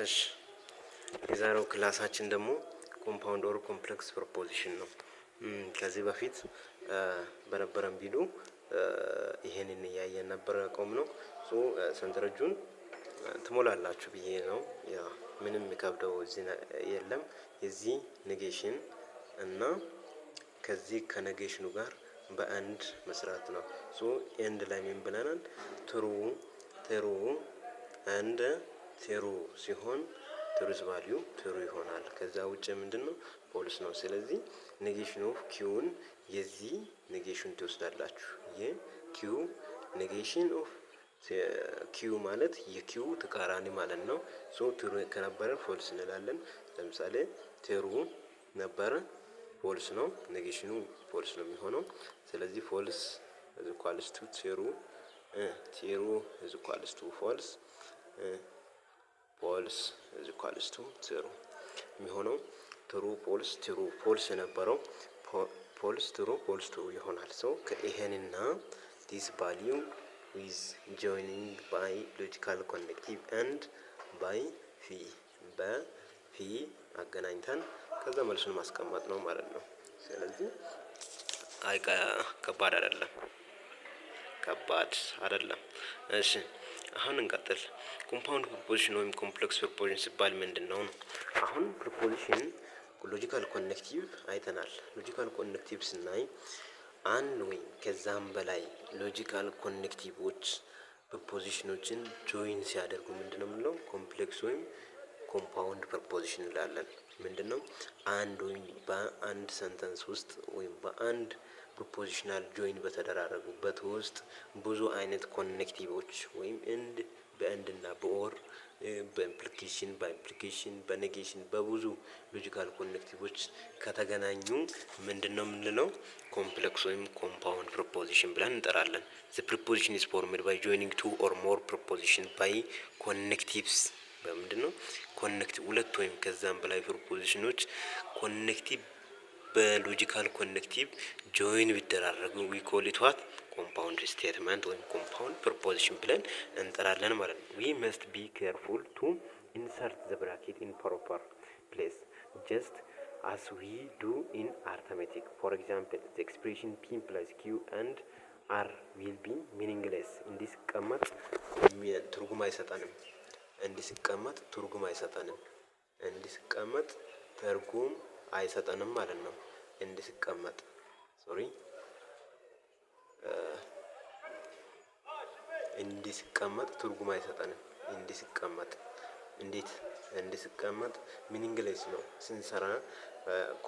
እሺ የዛሬው ክላሳችን ደግሞ ኮምፓውንድ ኦር ኮምፕሌክስ ፕሮፖዚሽን ነው። ከዚህ በፊት በነበረን ቪዲዮ ይሄንን እያየን ነበር ያቆምነው። ሰንጠረዡን ትሞላላችሁ ብዬ ነው። ያ ምንም የሚከብደው እዚህ የለም። የዚህ ኔጌሽን እና ከዚህ ከኔጌሽኑ ጋር በአንድ መስራት ነው። ኤንድ ላይ ምን ብለናል? ትሩ አንድ ትሩ ሲሆን ትሩዝ ቫልዩ ትሩ ይሆናል። ከዛ ውጭ ምንድነው? ፎልስ ነው። ስለዚህ ኔጌሽን ኦፍ ኪውን የዚህ ኔጌሽን ትወስዳላችሁ። የኪው ኔጌሽን ኦፍ ኪው ማለት የኪው ተቃራኒ ማለት ነው። ትሩ ከነበረ ፎልስ እንላለን። ለምሳሌ ትሩ ነበረ ፎልስ ነው፣ ኔጌሽኑ ፎልስ ነው የሚሆነው። ስለዚህ ፎልስ is equals to ትሩ is equals to ፎልስ ፎልስ is equals to ትሩ የሚሆነው። ትሩ ፎልስ የነበረው ፎልስ ትሩ ፎልስ ትሩ ይሆናል። ከይሄንና this value with joining by logical connective and by በፊ አገናኝተን ከዛ መልሱን ማስቀመጥ ነው ማለት ነው። ስለዚህ ከባድ አይደለም። እሺ አሁን እንቀጥል። ኮምፓውንድ ፕሮፖዚሽን ወይም ኮምፕሌክስ ፕሮፖዚሽን ሲባል ምንድነው? አሁን ፕሮፖዚሽን ሎጂካል ኮኔክቲቭ አይተናል። ሎጂካል ኮኔክቲቭ ስናይ አንድ ወይም ከዛም በላይ ሎጂካል ኮኔክቲቮች ፕሮፖዚሽኖችን ጆይን ሲያደርጉ ምንድነው የምንለው? ኮምፕሌክስ ወይም ኮምፓውንድ ፕሮፖዚሽን እንላለን። ምንድነው? አንድ ወይም በአንድ ሰንተንስ ውስጥ ወይም በአንድ ፕሮፖዚሽናል ጆይን በተደራረጉበት ውስጥ ብዙ አይነት ኮኔክቲቮች ወይም በእንድና በኦር በኢምፕሊኬሽን በኔጌሽን በብዙ ሎጂካል ኮኔክቲቮች ከተገናኙ ምንድነው የምንለው? ኮምፕሌክስ ወይም ኮምፓውንድ ፕሮፖዚሽን ብለን እንጠራለን። the preposition is formed by joining two or more proposition by connectives በምንድነው? ሁለት ወይም ከዛም በላይ ፕሮፖዚሽኖች ኮኔክቲቭ በሎጂካል ኮኔክቲቭ ጆይን ቢደራረጉ we call it what? compound statement ወይም compound proposition ብለን እንጠራለን ማለት ነው። we must be careful to insert the bracket in proper place just as we do in arithmetic. For example, the expression p implies q and r will be meaningless. እንዲስቀመጥ ትርጉም አይሰጠንም። ማለት ነው። እንዲስቀመጥ ትርጉም አይሰጠንም። እንዲስቀመጥ ሚኒንግሌስ ነው። ስንሰራ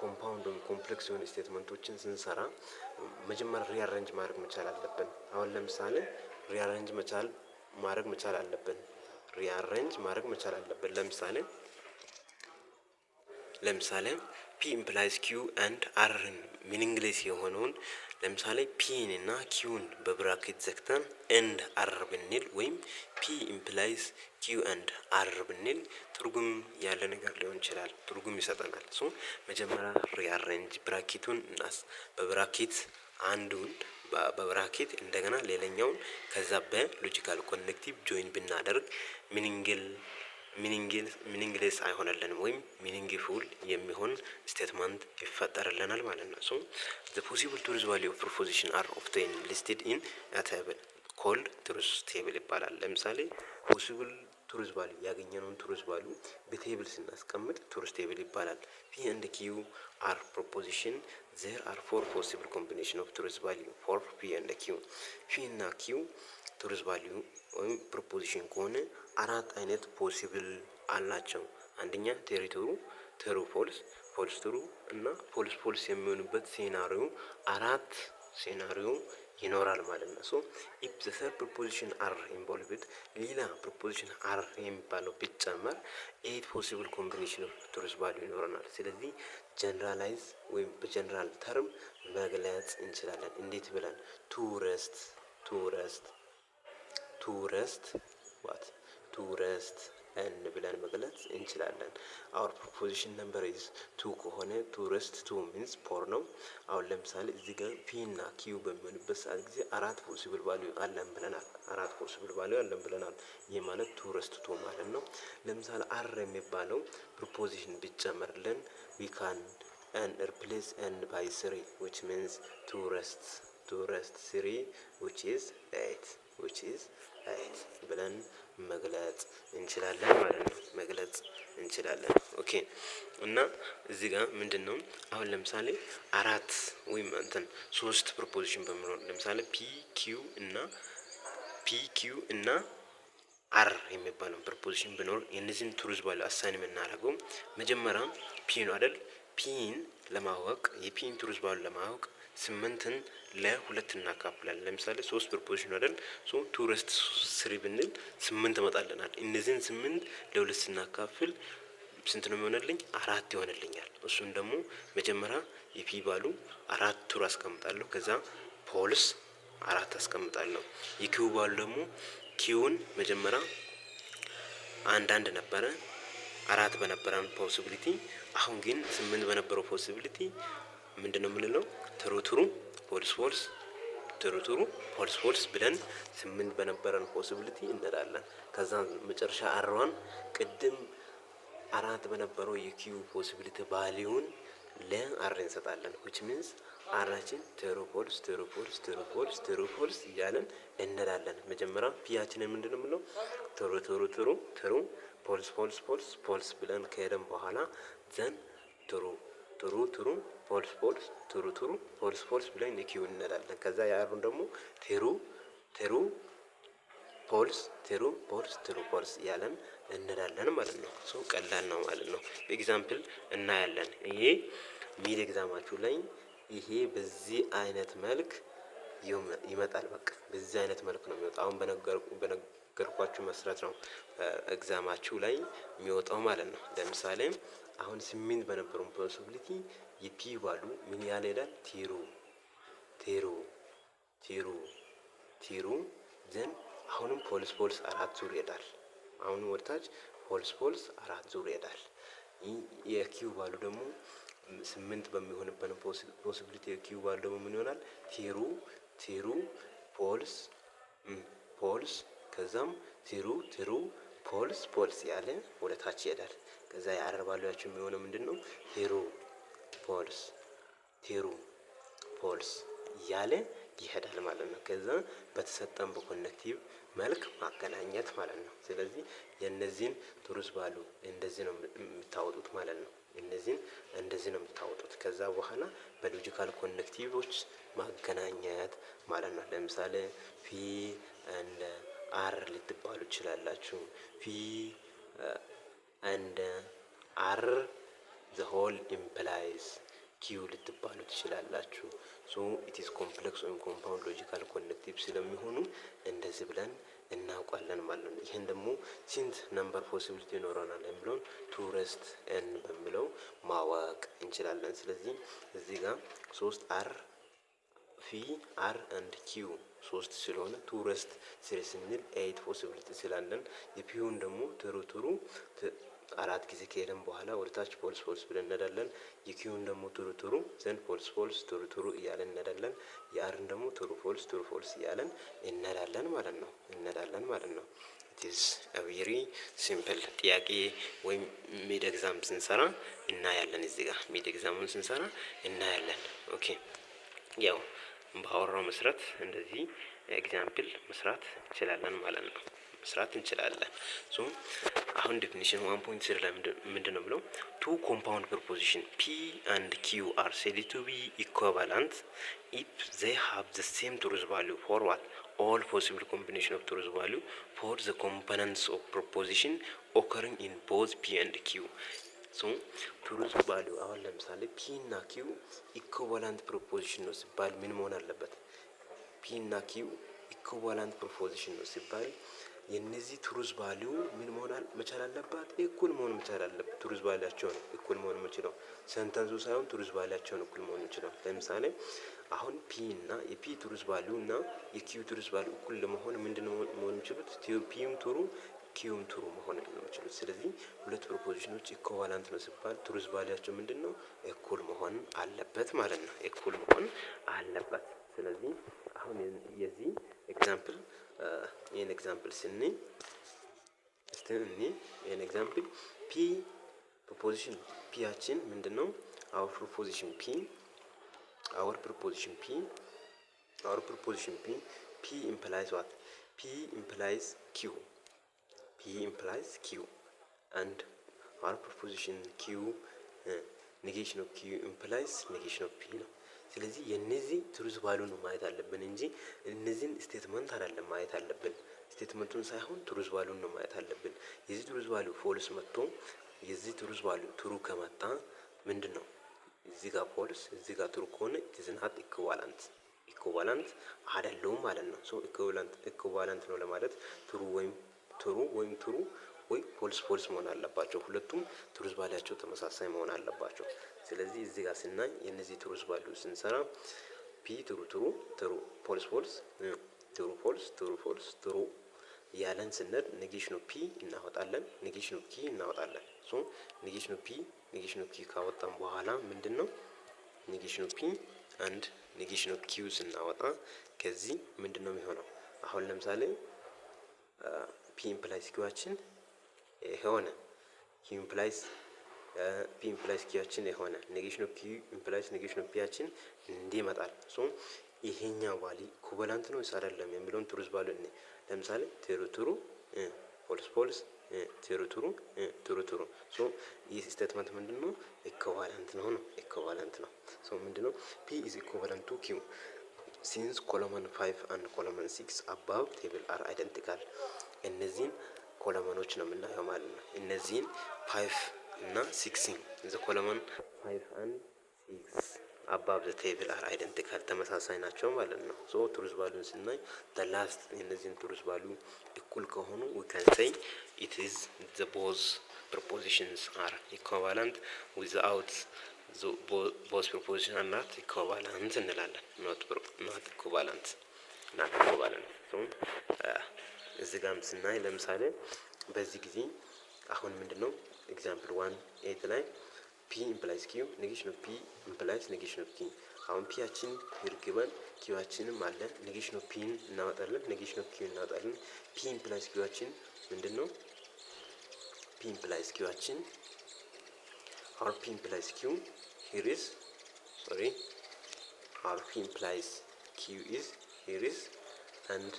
ኮምፓውንድ ወይም ኮምፕሌክስ የሆኑ ስቴትመንቶችን ስንሰራ መጀመሪያ ሪአሬንጅ ማድረግ መቻል አለብን። አሁን ለምሳሌ ሪአሬንጅ ማድረግ መቻል አለብን። ለምሳሌ ፒ ኢምፕላይስ ኪው ኤንድ አርን ሚኒንግሌስ የሆነውን ለምሳሌ ፒን እና ኪውን በብራኬት ዘግተን ኤንድ አር ብንል ወይም ፒ ኢምፕላይስ ኪው ኤንድ አር ብንል ትርጉም ያለ ነገር ሊሆን ይችላል። ትርጉም ይሰጠናል። መጀመሪያ ሪአሬንጅ ብራኬቱን በብራኬት አንዱን በብራኬት እንደገና ሌላኛውን ከዛ በሎጂካል ኮኔክቲቭ ጆይን ብናደርግ ሚኒንግሌስ አይሆንልንም ወይም ሚኒንግፉል የሚሆን ስቴትመንት ይፈጠርልናል ማለት ነው። the possible truth value of proposition are often listed in a table called truth table ይባላል። ለምሳሌ possible truth value ያገኘነውን truth value በቴብል ስናስቀምጥ truth table ይባላል። p and q are proposition. there are four possible combination of truth value for p and q. p እና q truth value ወይም ፕሮፖዚሽን ከሆነ አራት አይነት ፖሲብል አላቸው። አንደኛ ቴሪቶሪ ትሩ ፎልስ ትሩ እና ፎልስ የሚሆንበት ሴናሪዮ አራት ሴናሪዮ ይኖራል ማለት ነው። if the third proposition are involved ሌላ ፕሮፖዚሽን አር የሚባለው ቢጨመር 8 possible combination of truth value ይኖረናል። ስለዚህ ጀነራላይዝ ወይም በጀነራል ተርም መግለጽ እንችላለን። እንዴት ብለን? to rest ኤን ብለን መግለጽ እንችላለን። አወር ፕሮፖዚሽን ነምበር ኢዝ 2 ከሆነ 2 ረስት 2 ሚንስ 4 ነው። አሁን ለምሳሌ እዚህ ጋር ፒ እና ኪዩ በሚሆንበት ሰዓት ጊዜ አራት ፖሲብል ቫልዩ አለን ብለናል። አራት ፖሲብል ቫልዩ አለን ብለናል። ይህ ማለት 2 ረስት 2 ማለት ነው። ለምሳሌ አር የሚባለው ፕሮፖዚሽን ቢጨመርልን ዊ ካን and replace n by 3 which means 2 rest 3 which is 8 ብለን መግለጽ እንችላለን ማለት ነው። መግለጽ እንችላለን። ኦኬ እና እዚህ ጋር ምንድነው አሁን ለምሳሌ አራት ወይም ሶስት ፕሮፖዚሽን በሚኖር ለምሳሌ ፒ ኪው እና አር የሚባለው ፕሮፖዚሽን ቢኖር የነዚህን ትሩዝ ቫልዩ አሳይን የምናደርገው መጀመሪያ ፒ ነው አይደል? ፒን ለማወቅ የፒን ትሩዝ ቫልዩ ለማወቅ 8ን ለ2 እናካፍላለን። ለምሳሌ 3 ፕሮፖዚሽን አይደል? ሶ 2 ረስት 3 ብንል 8 ይመጣልናል። እነዚህን 8 ለ2 ስናካፍል ስንት ነው የሚሆንልኝ? 4 ይሆንልኛል። እሱን ደግሞ መጀመሪያ የፒ ቫልዩ 4 ቱር አስቀምጣለሁ። ከዛ ፖልስ 4 አስቀምጣለሁ። የኪው ቫልዩ ደግሞ ኪውን መጀመሪያ አንድ ነበረ 4 በነበረን ፖሲቢሊቲ አሁን ግን 8 በነበረው ፖሲቢሊቲ ምንድነው የምንለው? ትሩ ፖልስ ብለን 8 በነበረን ፖሲቢሊቲ እንላለን። ከዛ መጨረሻ አርዋን ቅድም 4 በነበረው የኪዩ ፖሲቢሊቲ ቫልዩን ለአር እንሰጣለን። which means አራችን ትሩ ፖልስ እያለን እንላለን። መጀመሪያ ፒያችንን ምንድነው የምንለው? ትሩ ፖልስ ብለን ከሄደን በኋላ ዘን ትሩ ፖልስ ብለን ኪው እንላለን። ከዛ ያሩን ደግሞ ትሩ ፖልስ እያለን እንላለን ማለት ነው። ሶ ቀላል ነው ማለት ነው። ኤግዛምፕል እናያለን። ይሄ ሚድ ኤግዛማችሁ ላይ ይሄ በዚህ አይነት መልክ ይመጣል። በቃ በዚህ አይነት መልክ ነው የሚወጣው። አሁን በነገርኳችሁ መሰረት ነው ኤግዛማችሁ ላይ የሚወጣው ማለት ነው። ለምሳሌ አሁን 8 በነበረው ፖሲቢሊቲ የፒ ቫልዩ ምን ያህል ይላል? ቲሩ ዘን አሁንም ፖልስ 4 ዙር ይሄዳል። አሁን ወርታች ፖልስ 4 ዙር ይሄዳል። የኪው ቫልዩ ደግሞ 8 በሚሆንበት ፖሲቢሊቲ የኪው ቫልዩ ደግሞ ምን ይሆናል? ቲሩ ፖልስ ከዛም ቲሩ ፖልስ ያለ ወደ ታች ይሄዳል። ከዛ የአር ቫልዩአችን የሚሆነው ምንድነው? ቲሩ ፖልስ ያለ ይሄዳል ማለት ነው። ከዛ በተሰጠን በኮኔክቲቭ መልክ ማገናኘት ማለት ነው። ስለዚህ የነዚህን ትሩዝ ቫልዩ እንደዚህ ነው የምታወጡት ማለት ነው። እነዚህን እንደዚህ ነው የምታወጡት። ከዛ በኋላ በሎጂካል ኮኔክቲቮች ማገናኘት ማለት ነው። ለምሳሌ ፒ እንደ አር ልትባሉ ትችላላችሁ። ፒ እንደ አር ዘ ሆል ኢምፕላይዝ ኪው ልትባሉ ትችላላችሁ። ሶ ኢት ኢዝ ኮምፕሌክስ ወይም ኮምፓውንድ ሎጂካል ኮኔክቲቭ ስለሚሆኑ እንደዚህ ብለን እናውቃለን ማለት ነው። ይሄን ደግሞ ስንት ነምበር ፖሲቢሊቲ ይኖረናል የሚለውን 2 ረስት ኤን በሚለው ማወቅ እንችላለን። ስለዚህ እዚህ ጋር 3 አር ፒ አር ኤንድ ኪው 3 ስለሆነ 2 ረስት 3 ስንል 8 ፖሲቢሊቲ ስላለን የፒውን ደግሞ ትሩ 4 ጊዜ ከሄደን በኋላ ወደ ታች ፖልስ ብለን እንሄዳለን። የኪውን ደግሞ ትሩ ዘን ፖልስ ትሩ እያለን እንሄዳለን። የአርን ደግሞ ትሩ ፖልስ እያለን እንሄዳለን ማለት ነው። it is a very simple ጥያቄ ወይም ሚድ ኤግዛም ስንሰራ እናያለን። እዚህ ጋር ሚድ ኤግዛሙን ስንሰራ እናያለን። ኦኬ ያው ባወራው መሰረት እንደዚህ ኤግዛምፕል መስራት እንችላለን ማለት ነው። ሶ አሁን ዴፊኒሽን 1.0 ላይ ምንድነው ብለው two compound proposition P and Q are said to be equivalent if they have the same truth value for what? All possible combination of truth value for the components of proposition occurring in both P and Q. ሶ ትሩዝ ቫልዩ አሁን ለምሳሌ ፒ እና ኪው ኢኩቫላንት ፕሮፖዚሽን ነው ሲባል ምን መሆን አለበት? ፒ እና ኪው ኢኩቫላንት ፕሮፖዚሽን ነው ሲባል የነዚህ ትሩዝ ቫልዩ ምን መሆን መቻል አለባት? እኩል መሆን መቻል አለበት። ትሩዝ ቫልዩአቸው ነው እኩል መሆን የሚችለው ሰንተንሱ ሳይሆን ትሩዝ ቫልዩአቸው ነው እኩል መሆን የሚችለው። ለምሳሌ አሁን ፒ እና የፒ ትሩዝ ቫልዩ እና የኪው ትሩዝ ቫልዩ እኩል ለመሆን ምንድነው መሆን የሚችሉት? ፒም ትሩ ኪውም ትሩ መሆን ነው የሚችሉት። ስለዚህ ሁለት ፕሮፖዚሽኖች ኢኩቫላንት ነው ሲባል ትሩዝ ቫልያቸው ምንድነው? እኩል መሆን አለበት ማለት ነው። እኩል መሆን አለበት። ስለዚህ አሁን የዚህ ኤግዛምፕል ይሄን ኤግዛምፕል ስንይ ይሄን ኤግዛምፕል ፒ ፕሮፖዚሽን ፒያችን ምንድነው? አወር ፕሮፖዚሽን ፒ implies what? P implies Q and our proposition Q negation of Q implies negation of P ነው። ስለዚህ የነዚህ ትሩዝ ቫልዩ ነው ማየት አለብን እንጂ እነዚህን ስቴትመንት አይደለም ማየት አለብን። ስቴትመንቱን ሳይሆን ትሩዝ ቫልዩን ነው ማየት አለብን። የዚህ ትሩዝ ቫልዩ ፎልስ መጥቶ የዚህ ትሩዝ ቫልዩ ትሩ ከመጣ ምንድነው? እዚህ ጋር ፎልስ እዚህ ጋር ትሩ ከሆነ it is not equivalent አይደለም ማለት ነው። ሶ ኢኩቫለንት ነው ለማለት ትሩ ወይ ፎልስ መሆን አለባቸው። ሁለቱም ትሩዝ ቫልያቸው ተመሳሳይ መሆን አለባቸው። ስለዚህ እዚህ ጋር ስናይ የነዚህ ትሩዝ ቫልዩ ስንሰራ ፒ ትሩ ፎልስ ትሩ ያለን ስንል ኔጌሽን ኦፍ ፒ እናወጣለን፣ ኔጌሽን ኦፍ ኪ እናወጣለን። ሶ ኔጌሽን ኦፍ ኪ ካወጣን በኋላ ምንድነው? ኔጌሽን ኦፍ ፒ አንድ ኔጌሽን ኦፍ ኪው ስናወጣ ከዚህ ምንድነው የሚሆነው? አሁን ለምሳሌ ፒ ኢምፕላይስ ኪዋችን የሆነ ፒ ኢምፕላይስ ኪዋችን የሆነ ኔጌሽን ኦፍ ኪው ኢምፕላይስ ኔጌሽን ኦፍ ፒያችን እንዲህ ይመጣል። ሶ ይሄኛው ቫልዩ ኢኩቫለንት ነው ወይስ አይደለም የሚለውን ትሩዝ ቫልዩ እኔ ለምሳሌ ትሩ ፎልስ ትሩ ሶ ይህ ስቴትመንት ምንድነው? ኢኩቫለንት ነው። ሶ ምንድነው? ፒ ኢዝ ኢኩቫለንት ቱ ኪው ሲንስ ኮለመን 5 and ኮለመን 6 above table are identical። እነዚህን ኮለመኖች ነው የምናየው ማለት ነው። እነዚህን 5 እና 6 ዘ ኮለመን 5 and 6 above the table are identical ተመሳሳይ ናቸው ማለት ነው። ሶ ትሩዝ ቫልዩን ስናይ the last እነዚህን ትሩዝ ቫልዩ እኩል ከሆኑ we can say it is the both propositions are equivalent without both propositions are not equivalent እንላለን። not equivalent ሶ እዚህ ጋርም ስናይ ለምሳሌ በዚህ ጊዜ አሁን ምንድነው ኤግዛምፕል 1 ላይ P implies Q negation of P implies negation of Q። አሁን ፒያችን ይርግበን ኪዋችንም አለ negation of P እናወጣለን negation of Q እናወጣለን። P implies ኪዋችን ምንድነው? P implies ኪዋችን our P implies Q here is our P implies Q is here is and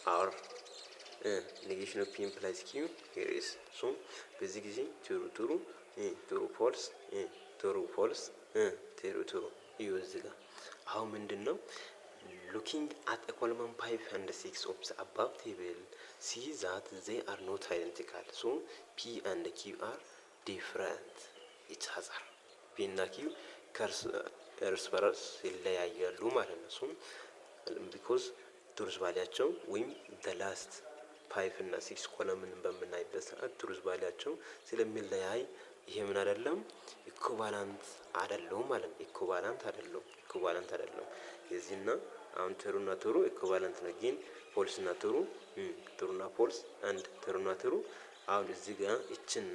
our negation of P implies Q here is so በዚህ ጊዜ ትሩ ፎልስ ትሩ እዚህ ጋር አሁን ምንድነው? looking at a column 5 and 6 of the above table see that they are not identical. so P and Q are different each other P እና Q እርስ በርስ ይለያያሉ ማለት ነው። so because ትሩዝ ቫልያቸው ወይም the last 5 እና 6 ኮለምን በምናይበት ሰዓት ትሩዝ ቫልያቸው ስለሚለያይ ይሄ ምን አይደለም? ኢኩቫለንት አይደለም ማለት ነው። ኢኩቫለንት አይደለም። የዚህና አሁን ትሩና ትሩ ኢኩቫለንት ነው። ግን ፎልስና ትሩና ፎልስ አንድ ትሩና ትሩ አሁን እዚህ ጋር እቺና